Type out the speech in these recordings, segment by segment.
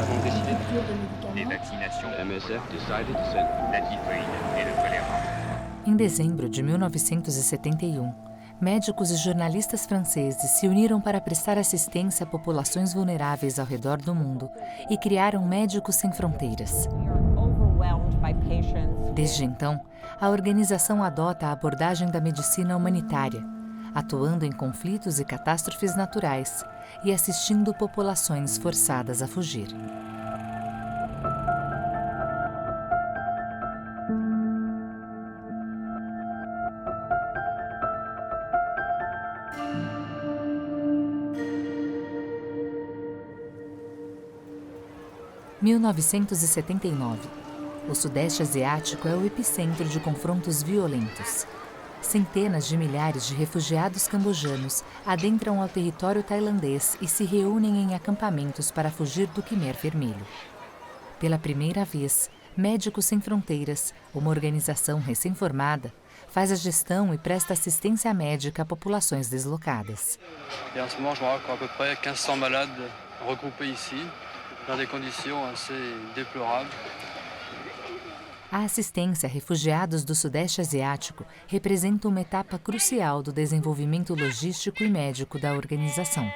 ont décidé des vaccinations MSF decided to send la typhoïde et le choléra. Em dezembro de 1971, médicos e jornalistas franceses se uniram para prestar assistência a populações vulneráveis ao redor do mundo e criaram Médicos Sem Fronteiras. Desde então, a organização adota a abordagem da medicina humanitária, atuando em conflitos e catástrofes naturais e assistindo populações forçadas a fugir. Em 1979. O Sudeste Asiático é o epicentro de confrontos violentos. Centenas de milhares de refugiados cambojanos adentram ao território tailandês e se reúnem em acampamentos para fugir do Khmer Vermelho. Pela primeira vez, Médicos Sem Fronteiras, uma organização recém-formada, faz a gestão e presta assistência médica a populações deslocadas. Et en ce moment, je me rends à peu près 1500 malades regroupés ici, dans des conditions assez déplorables. A assistência a refugiados do Sudeste Asiático representa uma etapa crucial do desenvolvimento logístico e médico da organização.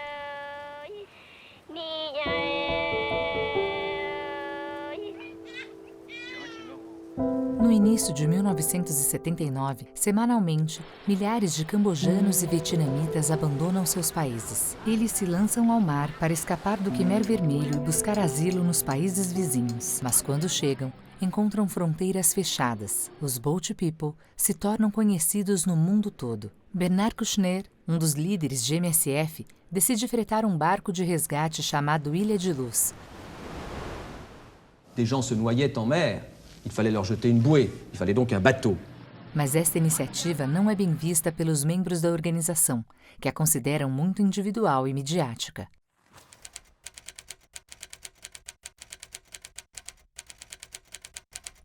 No início de 1979, semanalmente, milhares de cambojanos e vietnamitas abandonam seus países. Eles se lançam ao mar para escapar do Khmer Vermelho e buscar asilo nos países vizinhos. Mas quando chegam, encontram fronteiras fechadas. Os Boat People se tornam conhecidos no mundo todo. Bernard Kouchner, um dos líderes de MSF, decide fretar um barco de resgate chamado Ilha de Luz. Des gens se noyaient en mer. Il fallait leur jeter une bouée. Il fallait donc un bateau. Mas esta iniciativa não é bem vista pelos membros da organização, que a consideram muito individual e midiática.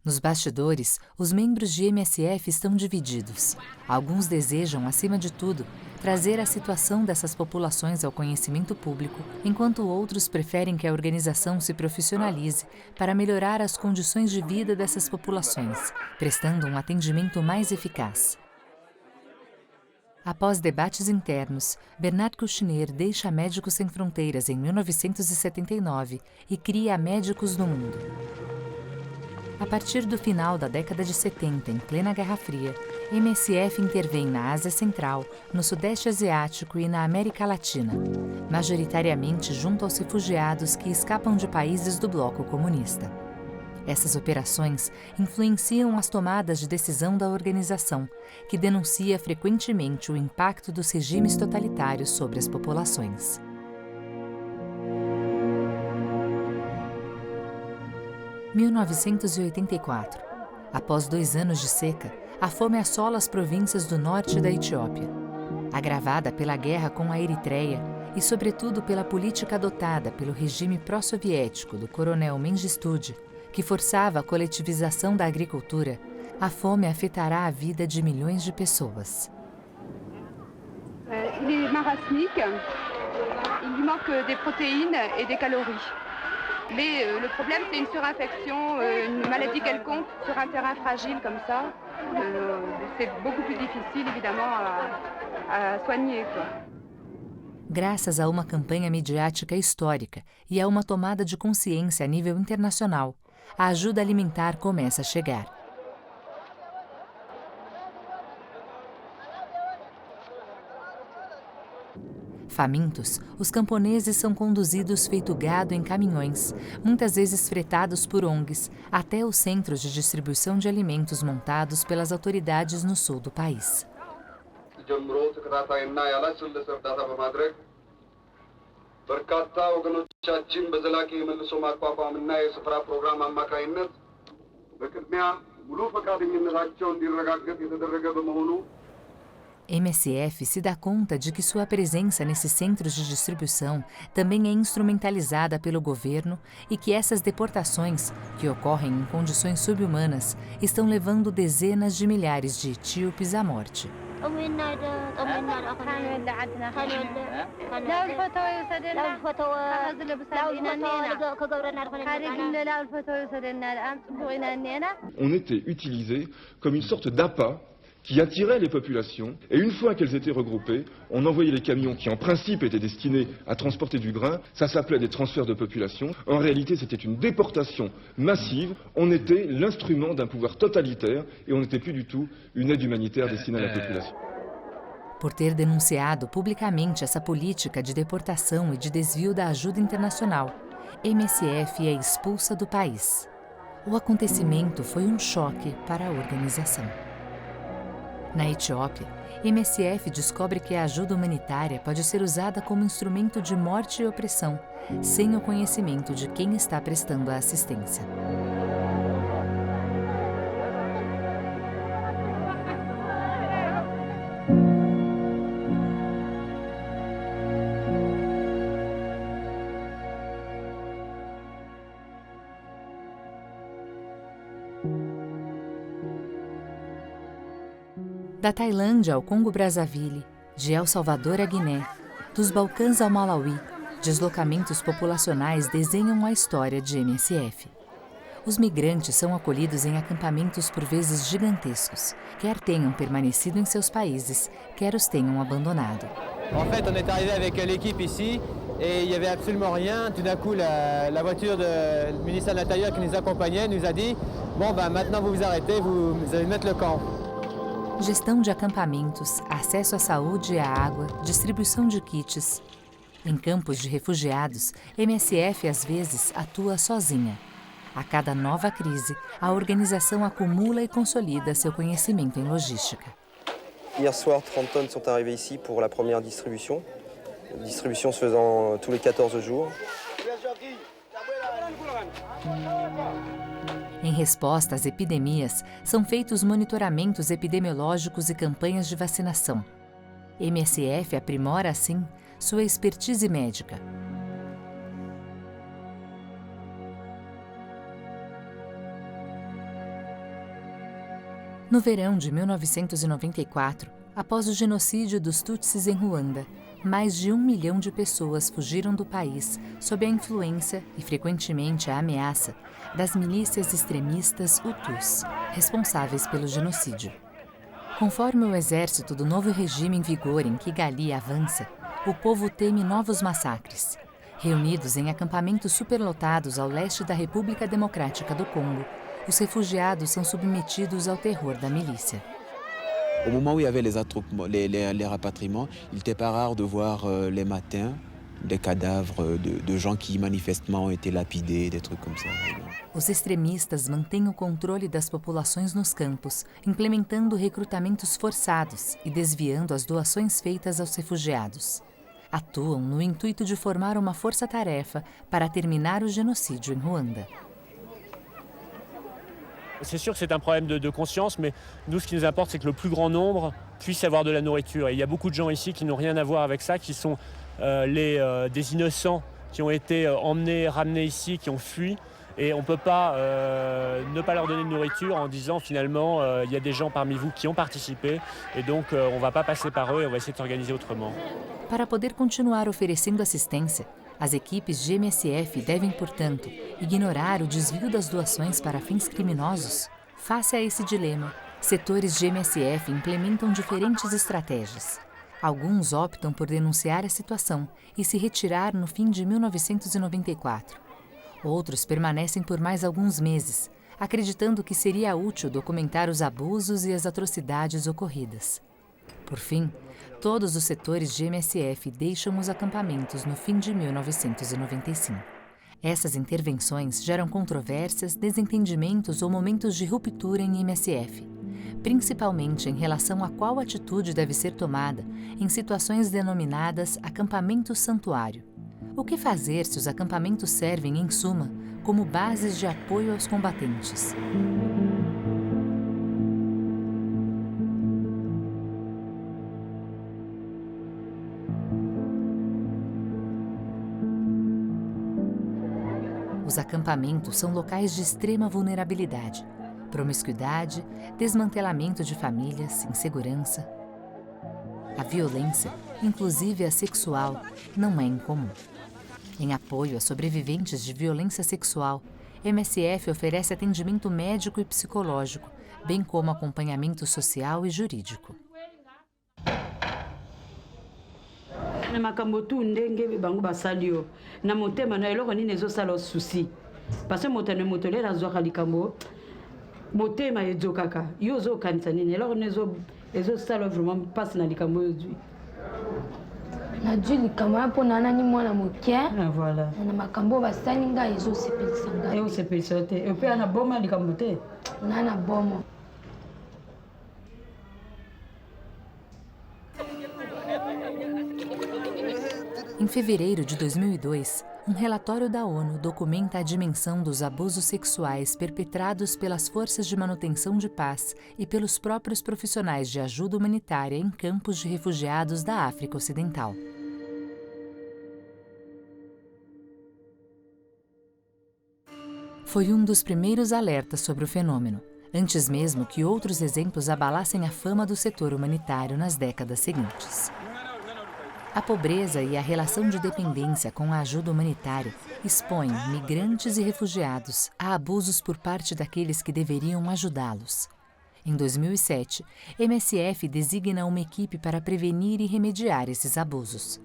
Nos bastidores, os membros de MSF estão divididos. Alguns desejam, acima de tudo, trazer a situação dessas populações ao conhecimento público, enquanto outros preferem que a organização se profissionalize para melhorar as condições de vida dessas populações, prestando um atendimento mais eficaz. Após debates internos, Bernard Kouchner deixa Médicos Sem Fronteiras em 1979 e cria Médicos no Mundo. A partir do final da década de 70, em plena Guerra Fria, MSF intervém na Ásia Central, no Sudeste Asiático e na América Latina, majoritariamente junto aos refugiados que escapam de países do bloco comunista. Essas operações influenciam as tomadas de decisão da organização, que denuncia frequentemente o impacto dos regimes totalitários sobre as populações. Em 1984. Após 2 anos de seca, a fome assola as províncias do norte da Etiópia. Agravada pela guerra com a Eritreia e, sobretudo, pela política adotada pelo regime pró-soviético do coronel Mengistu, que forçava a coletivização da agricultura, a fome afetará a vida de milhões de pessoas. Il est marasmique, il lui manque des protéines et des calories. Mais le problème, c'est une surinfection, une maladie quelconque sur un terrain fragile comme ça. C'est beaucoup plus difficile, évidemment, à soigner, quoi. Graças a uma campanha midiática histórica e a uma tomada de consciência a nível internacional, a ajuda alimentar começa a chegar. Famintos, os camponeses são conduzidos feito gado em caminhões, muitas vezes fretados por ONGs, até os centros de distribuição de alimentos montados pelas autoridades no sul do país. MSF se dá conta de que sua presença nesses centros de distribuição também é instrumentalizada pelo governo e que essas deportações, que ocorrem em condições subhumanas, estão levando dezenas de milhares de etíopes à morte. On était utilisé comme une sorte d'appât qui attirait les populations, et une fois qu'elles étaient regroupées, on envoyait les camions qui en principe étaient destinés à transporter du grain. Ça s'appelait des transferts de population. En réalité, c'était une déportation massive. On était l'instrument d'un pouvoir totalitaire et on n'était plus du tout une aide humanitaire destinée à la population. Por ter denunciado publicamente essa política de deportação e de desvio da ajuda internacional, MSF é expulsa do país. O acontecimento foi um choque para a organização. Na Etiópia, MSF descobre que a ajuda humanitária pode ser usada como instrumento de morte e opressão, sem o conhecimento de quem está prestando a assistência. Da Tailândia ao Congo-Brazzaville, de El Salvador à Guiné, dos Balcãs ao Malawi, deslocamentos populacionais desenham a história de MSF. Os migrantes são acolhidos em acampamentos por vezes gigantescos, quer tenham permanecido em seus países, quer os tenham abandonado. En fait, on est arrivé avec l'équipe ici et il n'y avait absolument rien. Tout d'un coup, la voiture du ministère de l'Intérieur qui nous accompagnait nous a dit « Bon, ben, maintenant vous vous arrêtez, vous allez mettre le camp ». Gestão de acampamentos, acesso à saúde e à água, distribuição de kits. Em campos de refugiados, MSF às vezes atua sozinha. A cada nova crise, a organização acumula e consolida seu conhecimento em logística. Hier soir, 30 tonnes sont arrivées ici pour la première distribution. Distribution se faisant tous les 14 jours. Em resposta às epidemias, são feitos monitoramentos epidemiológicos e campanhas de vacinação. MSF aprimora, assim, sua expertise médica. No verão de 1994, após o genocídio dos Tutsis em Ruanda, mais de 1 milhão de pessoas fugiram do país sob a influência e, frequentemente, a ameaça das milícias extremistas Hutus, responsáveis pelo genocídio. Conforme o exército do novo regime em vigor em Kigali avança, o povo teme novos massacres. Reunidos em acampamentos superlotados ao leste da República Democrática do Congo, os refugiados são submetidos ao terror da milícia. Au moment où il y avait les rapatriements, il n'était pas rare de voir les matins des cadavres de gens qui manifestement ont été lapidés, des trucs comme ça. Os extremistas mantêm o controle das populações nos campos, implementando recrutamentos forçados e desviando as doações feitas aos refugiados. Atuam no intuito de formar uma força-tarefa para terminar o genocídio em Ruanda. C'est sûr que c'est un problème de conscience, mais nous, ce qui nous importe, c'est que le plus grand nombre puisse avoir de la nourriture. Et il y a beaucoup de gens ici qui n'ont rien à voir avec ça, qui sont des innocents qui ont été emmenés, ramenés ici, qui ont fui. Et on ne peut pas ne pas leur donner de nourriture en disant finalement il y a des gens parmi vous qui ont participé et donc on ne va pas passer par eux et on va essayer de s'organiser autrement. Para poder continuar oferecendo assistência, as equipes de MSF devem, portanto, ignorar o desvio das doações para fins criminosos? Face a esse dilema, setores de MSF implementam diferentes estratégias. Alguns optam por denunciar a situação e se retirar no fim de 1994. Outros permanecem por mais alguns meses, acreditando que seria útil documentar os abusos e as atrocidades ocorridas. Por fim, todos os setores de MSF deixam os acampamentos no fim de 1995. Essas intervenções geram controvérsias, desentendimentos ou momentos de ruptura em MSF, principalmente em relação a qual atitude deve ser tomada em situações denominadas acampamentos santuário. O que fazer se os acampamentos servem, em suma, como bases de apoio aos combatentes? Os acampamentos são locais de extrema vulnerabilidade, promiscuidade, desmantelamento de famílias, insegurança. A violência, inclusive a sexual, não é incomum. Em apoio a sobreviventes de violência sexual, MSF oferece atendimento médico e psicológico, bem como acompanhamento social e jurídico. Na makambo tu ndenge bango basali na motema na eloko nini ezosala susi parce que moto ne moto lelo azwaka likambo motema ezokaka yo ozokanisa nini eloko ezosala vraiment mpasi na likambo oyo ozwi najui likambo ya mpo na nani mwana moke voilà na makambo oyo basali ngai ezosepelisa ngai ezosepelisa te epe ana boma likambo te nana boma. Em fevereiro de 2002, um relatório da ONU documenta a dimensão dos abusos sexuais perpetrados pelas forças de manutenção de paz e pelos próprios profissionais de ajuda humanitária em campos de refugiados da África Ocidental. Foi um dos primeiros alertas sobre o fenômeno, antes mesmo que outros exemplos abalassem a fama do setor humanitário nas décadas seguintes. A pobreza e a relação de dependência com a ajuda humanitária expõem migrantes e refugiados a abusos por parte daqueles que deveriam ajudá-los. Em 2007, MSF designa uma equipe para prevenir e remediar esses abusos.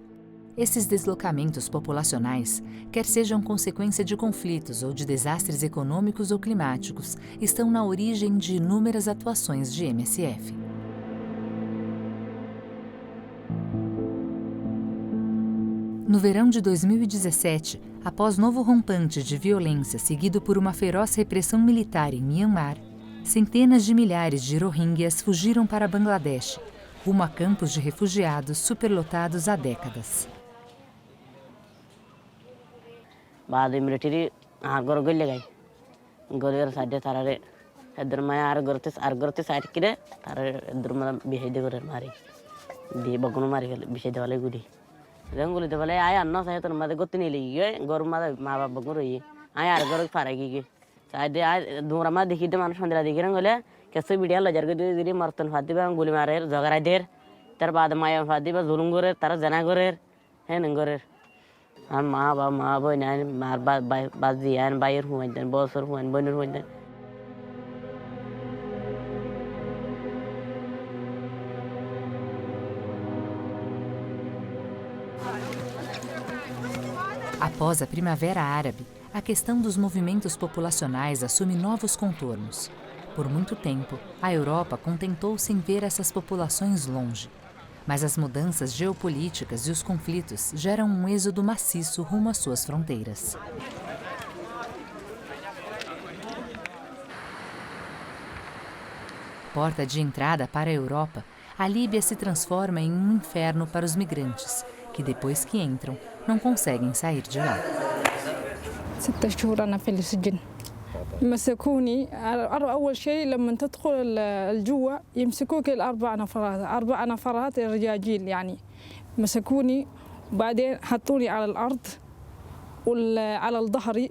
Esses deslocamentos populacionais, quer sejam consequência de conflitos ou de desastres econômicos ou climáticos, estão na origem de inúmeras atuações de MSF. No verão de 2017, após novo rompante de violência seguido por uma feroz repressão militar em Myanmar, centenas de milhares de rohingyas fugiram para Bangladesh, rumo a campos de refugiados superlotados há décadas. Ranguli de vale ay anno sahe to made gottini liye gorma ma baba guroi ay ar gor faragi ge saide ay dura ma dekhi de manush mandira dekhi rangole kesse video la jarge de diri martan fadi ba guli mare jagara der tar baad maya fadi ba zulum gore tar jana gore he ngore am ma ba nan mar ba bazi an bayir huan den bosor huan bonur huan den. Após a Primavera Árabe, a questão dos movimentos populacionais assume novos contornos. Por muito tempo, a Europa contentou-se em ver essas populações longe. Mas as mudanças geopolíticas e os conflitos geram um êxodo maciço rumo às suas fronteiras. Porta de entrada para a Europa, a Líbia se transforma em um inferno para os migrantes, que depois que entram, não conseguem sair de lá. 6 شهور أنا في السجن مسكوني أول شيء لما تدخل الجوا يمسكوك 4 نفرات رجاجيل يعني مسكوني وبعدين حطوني على الأرض وعلى الظهر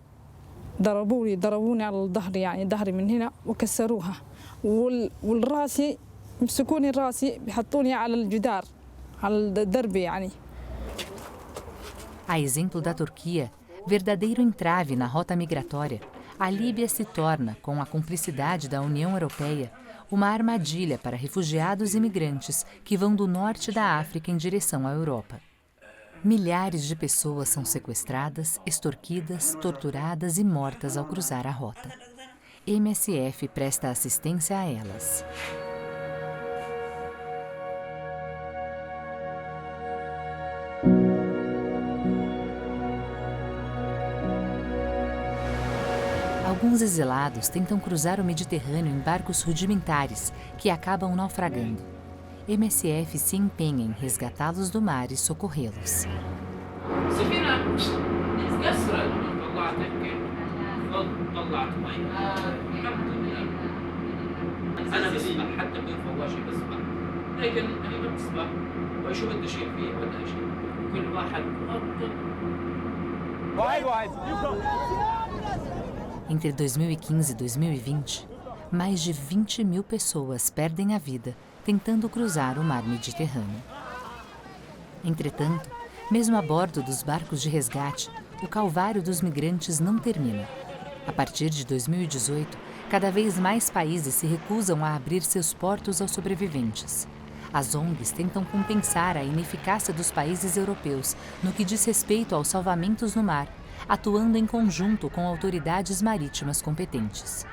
ضربوني على الظهر يعني ظهري من هنا وكسروها والراسي يمسكوني راسي بيحطوني على الجدار على الدرب يعني. A exemplo da Turquia, verdadeiro entrave na rota migratória, a Líbia se torna, com a cumplicidade da União Europeia, uma armadilha para refugiados e imigrantes que vão do norte da África em direção à Europa. Milhares de pessoas são sequestradas, extorquidas, torturadas e mortas ao cruzar a rota. MSF presta assistência a elas. Alguns exilados tentam cruzar o Mediterrâneo em barcos rudimentares que acabam naufragando. MSF se empenha em resgatá-los do mar e socorrê-los. Entre 2015 e 2020, mais de 20 mil pessoas perdem a vida tentando cruzar o mar Mediterrâneo. Entretanto, mesmo a bordo dos barcos de resgate, o calvário dos migrantes não termina. A partir de 2018, cada vez mais países se recusam a abrir seus portos aos sobreviventes. As ONGs tentam compensar a ineficácia dos países europeus no que diz respeito aos salvamentos no mar, atuando em conjunto com autoridades marítimas competentes.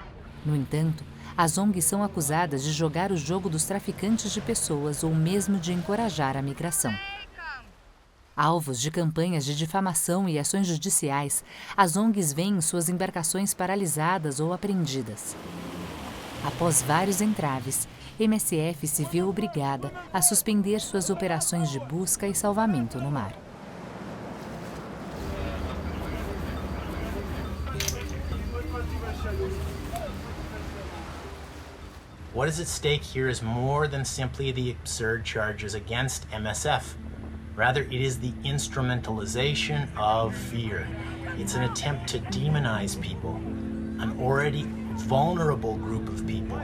No entanto, as ONGs são acusadas de jogar o jogo dos traficantes de pessoas ou mesmo de encorajar a migração. Alvos de campanhas de difamação e ações judiciais, as ONGs veem suas embarcações paralisadas ou apreendidas. Após vários entraves, MSF se viu obrigada a suspender suas operações de busca e salvamento no mar. What is at stake here is more than simply the absurd charges against MSF. Rather, it is the instrumentalization of fear. It's an attempt to demonize people, an already vulnerable group of people.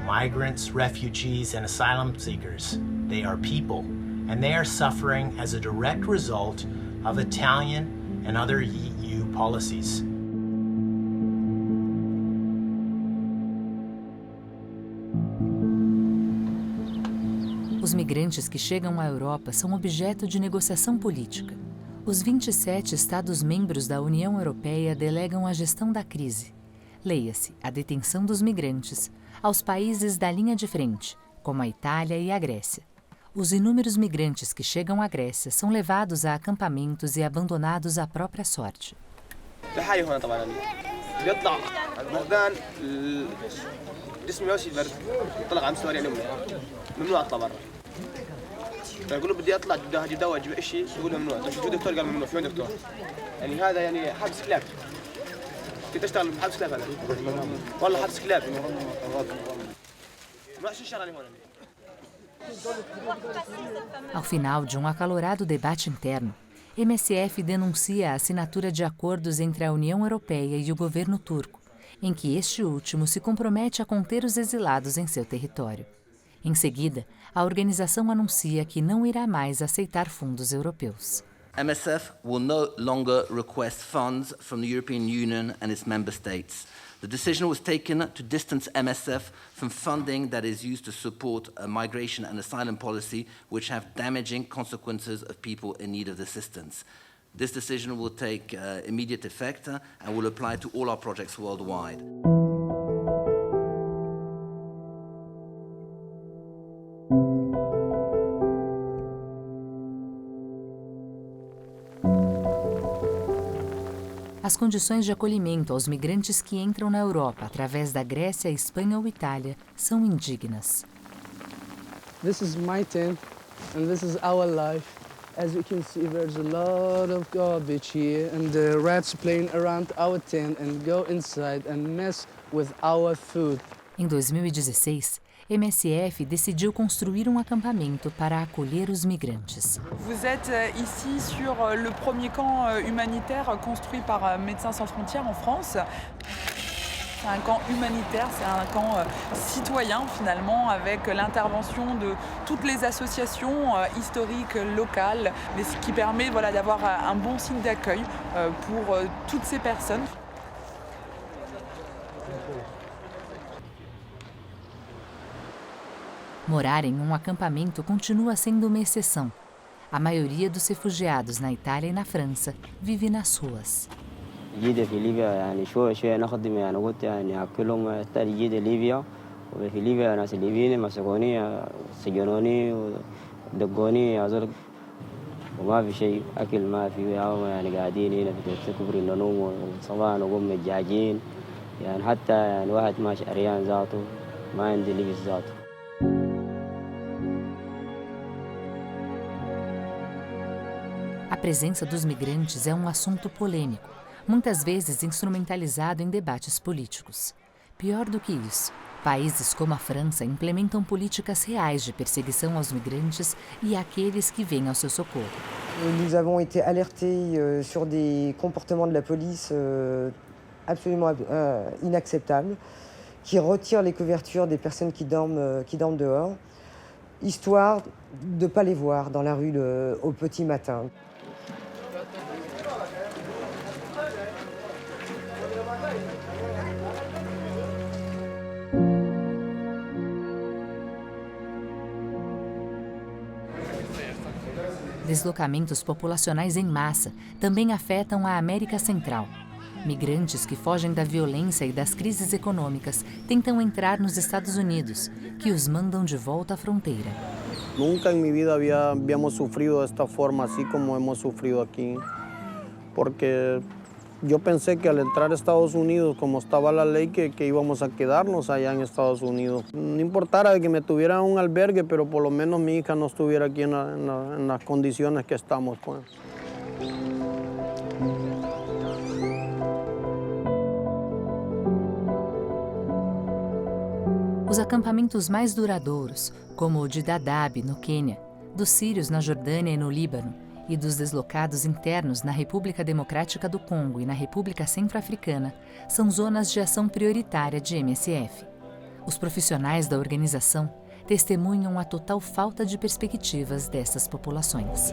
Migrants, refugees, and asylum seekers. They are people, and they are suffering as a direct result of Italian and other EU policies. Os migrantes que chegam à Europa são objeto de negociação política. Os 27 Estados-membros da União Europeia delegam a gestão da crise. Leia-se a detenção dos migrantes aos países da linha de frente, como a Itália e a Grécia. Os inúmeros migrantes que chegam à Grécia são levados a acampamentos e abandonados à própria sorte. فيقول له بدي اطلع بدي دواء اجيب شيء يقول له ممنوع طيب شو دكتور قال ممنوع شو دكتور يعني هذا يعني حبس كلاب كنت اشتغل بحبس كلاب انا والله حبس كلاب ما شو الشغله هون. Ao final de um acalorado debate interno, MSF denuncia a assinatura de acordos entre a União Europeia e o governo turco, em que este último se compromete a conter os exilados em seu território. Em seguida, a organização anuncia que não irá mais aceitar fundos europeus. MSF will no longer request funds from the European Union and its member states. The decision was taken to distance MSF from funding that is used to support a migration and asylum policy which have damaging consequences of people in need of assistance. This decision will take immediate effect and will apply to all our projects worldwide. As condições de acolhimento aos migrantes que entram na Europa através da Grécia, Espanha ou Itália são indignas. This is my tent and this is our life. As you can see, there's a lot of garbage here and the rats playing around our tent and go inside and mess with our food. Em 2016, MSF decidiu construir um acampamento para acolher os migrantes. Vous êtes ici sur le premier camp humanitaire construit par Médecins Sans Frontières en France. C'est un camp humanitaire, c'est un camp citoyen finalement, avec l'intervention de toutes les associations historiques locales, mais ce qui permet d'avoir un bon signe d'accueil pour toutes ces personnes. Morar em um acampamento continua sendo uma exceção. A maioria dos refugiados na Itália e na França vive nas ruas. جيدة في ليبيا يعني شوية شوية نخدم يعني قلت يعني أكلهم أحتاج جيدة ليبيا وفي ليبيا ناس الليبيين مسكوني سجنوني ودقوني أزول وما في شيء أكل ما في يعني قاعدين هنا في كبر ننوم وصباحا نقوم متجاجين يعني حتى يعني واحد ماشي عريان ذاته ما عندي لبس ذاته. A presença dos migrantes é um assunto polêmico, muitas vezes instrumentalizado em debates políticos. Pior do que isso, países como a França implementam políticas reais de perseguição aos migrantes e àqueles que vêm ao seu socorro. Nous avons été alertés sur des comportements de la police absolument inacceptables, qui retirent les couvertures des personnes qui dorment dehors. histoire de ne pas les voir dans la rue au petit matin. Deslocamentos populacionais em massa também afetam a América Central. Migrantes que fogem da violência e das crises econômicas tentam entrar nos Estados Unidos, que os mandam de volta à fronteira. Nunca en mi vida habíamos sufrido de esta forma, así como hemos sufrido aquí, porque yo pensé que al entrar a Estados Unidos, como estaba la ley, que íbamos a quedarnos allá en Estados Unidos. No importara que me tuviera un albergue, pero por lo menos mi hija no estuviera aquí en las condiciones que estamos, pues. Os acampamentos mais duradouros, como o de Dadaab, no Quênia, dos sírios na Jordânia e no Líbano, e dos deslocados internos na República Democrática do Congo e na República Centro-Africana, são zonas de ação prioritária de MSF. Os profissionais da organização testemunham a total falta de perspectivas dessas populações.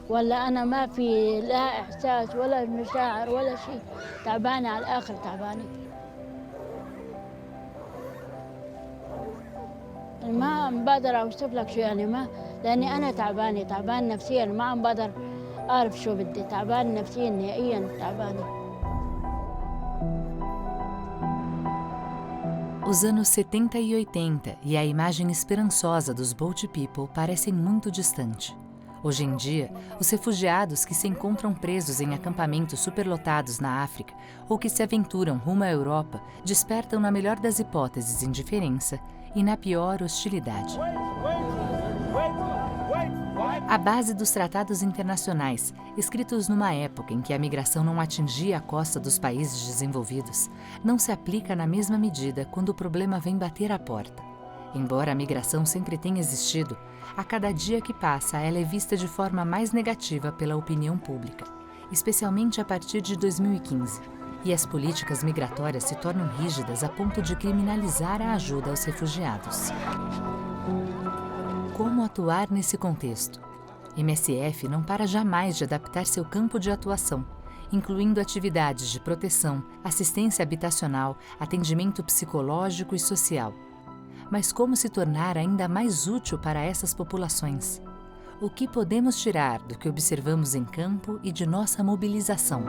ولا أنا ما في لا إحساس ولا مشاعر ولا شيء تعبانة على الآخر تعبانة ما بقدر أوصف لك شو يعني ما لأني أنا تعبان نفسيا ما عم بقدر أعرف شو بدي تعبان نفسيا نهائيا تعبانة. Os anos 70 e 80 e a imagem esperançosa dos Boat People parecem muito distante. Hoje em dia, os refugiados que se encontram presos em acampamentos superlotados na África ou que se aventuram rumo à Europa despertam, na melhor das hipóteses, indiferença e, na pior, hostilidade. A base dos tratados internacionais, escritos numa época em que a migração não atingia a costa dos países desenvolvidos, não se aplica na mesma medida quando o problema vem bater à porta. Embora a migração sempre tenha existido, a cada dia que passa ela é vista de forma mais negativa pela opinião pública, especialmente a partir de 2015, e as políticas migratórias se tornam rígidas a ponto de criminalizar a ajuda aos refugiados. Como atuar nesse contexto? MSF não para jamais de adaptar seu campo de atuação, incluindo atividades de proteção, assistência habitacional, atendimento psicológico e social. Mas como se tornar ainda mais útil para essas populações? O que podemos tirar do que observamos em campo e de nossa mobilização?